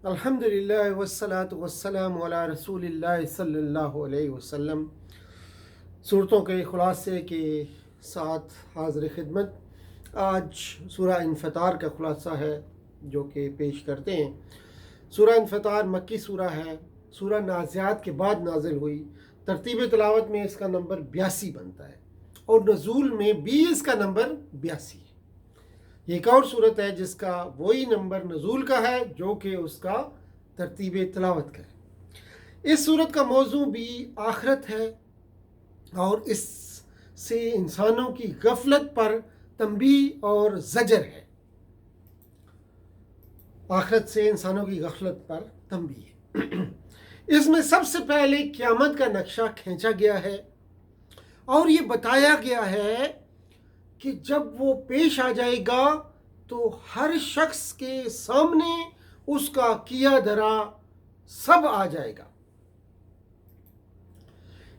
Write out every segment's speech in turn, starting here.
الحمدللہ والصلاة والسلام علی رسول اللہ صلی اللہ علیہ وسلم۔ صورتوں کے خلاصے کے ساتھ حاضر خدمت۔ آج سورہ انفطار کا خلاصہ ہے جو کہ پیش کرتے ہیں۔ سورہ انفطار مکی سورہ ہے، سورہ نازعات کے بعد نازل ہوئی۔ ترتیب تلاوت میں اس کا نمبر 82 بنتا ہے اور نزول میں بھی اس کا نمبر 82 ہے۔ یہ ایک اور صورت ہے جس کا وہی نمبر نزول کا ہے جو کہ اس کا ترتیب تلاوت کا ہے۔ اس صورت کا موضوع بھی آخرت ہے اور اس سے انسانوں کی غفلت پر تنبیہ اور زجر ہے۔ آخرت سے انسانوں کی غفلت پر تنبیہ ہے۔ اس میں سب سے پہلے قیامت کا نقشہ کھینچا گیا ہے اور یہ بتایا گیا ہے کہ جب وہ پیش آ جائے گا تو ہر شخص کے سامنے اس کا کیا دھرا سب آ جائے گا۔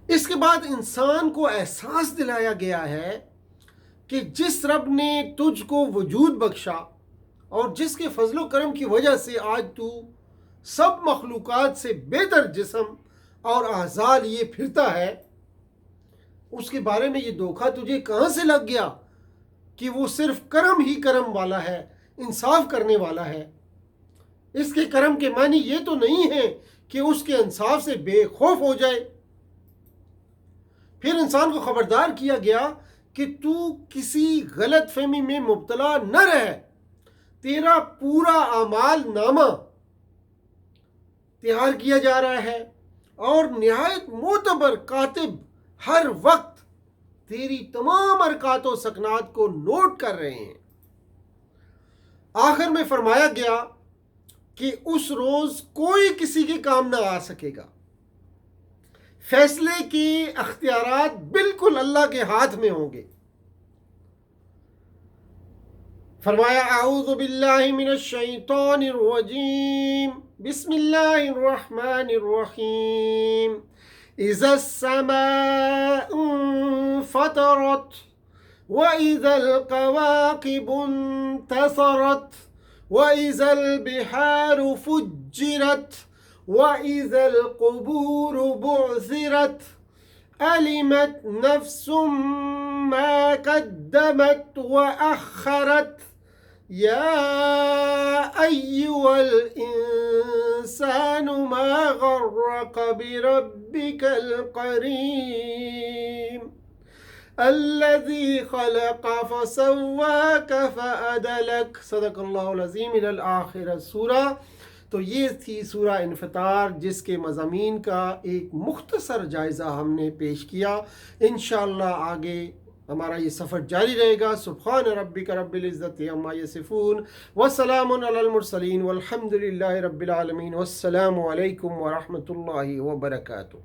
اس کے بعد انسان کو احساس دلایا گیا ہے کہ جس رب نے تجھ کو وجود بخشا اور جس کے فضل و کرم کی وجہ سے آج تو سب مخلوقات سے بہتر جسم اور اعضاء لیے پھرتا ہے، اس کے بارے میں یہ دھوکہ تجھے کہاں سے لگ گیا کہ وہ صرف کرم ہی کرم والا ہے، انصاف کرنے والا ہے۔ اس کے کرم کے معنی یہ تو نہیں ہے کہ اس کے انصاف سے بے خوف ہو جائے۔ پھر انسان کو خبردار کیا گیا کہ تو کسی غلط فہمی میں مبتلا نہ رہ۔ تیرا پورا اعمال نامہ تیار کیا جا رہا ہے اور نہایت معتبر کاتب ہر وقت تیری تمام حرکات و سکنات کو نوٹ کر رہے ہیں۔ آخر میں فرمایا گیا کہ اس روز کوئی کسی کے کام نہ آ سکے گا۔ فیصلے کے اختیارات بالکل اللہ کے ہاتھ میں ہوں گے۔ فرمایا اعوذ باللہ من الشیطان الرجیم، بسم اللہ الرحمن الرحیم۔ اذا السماء انفطرت واذا الكواكب انتثرت واذا البحار فجرت واذا القبور بعثرت علمت نفس ما قدمت واخرت يا أيها الإنسان ما غرك بربك الكريم الذي خلق فسواك فعدلك صدق اللہ العظیم الی الآخر سورہ۔ تو یہ تھی سورہ انفطار جس کے مضامین کا ایک مختصر جائزہ ہم نے پیش کیا۔ انشاءاللہ آگے ہمارا یہ سفر جاری رہے گا۔ سبحان ربک رب العزت عما یصفون وسلام علی المرسلین والحمد للہ رب العالمین، والسلام علیکم ورحمۃ اللہ وبرکاتہ۔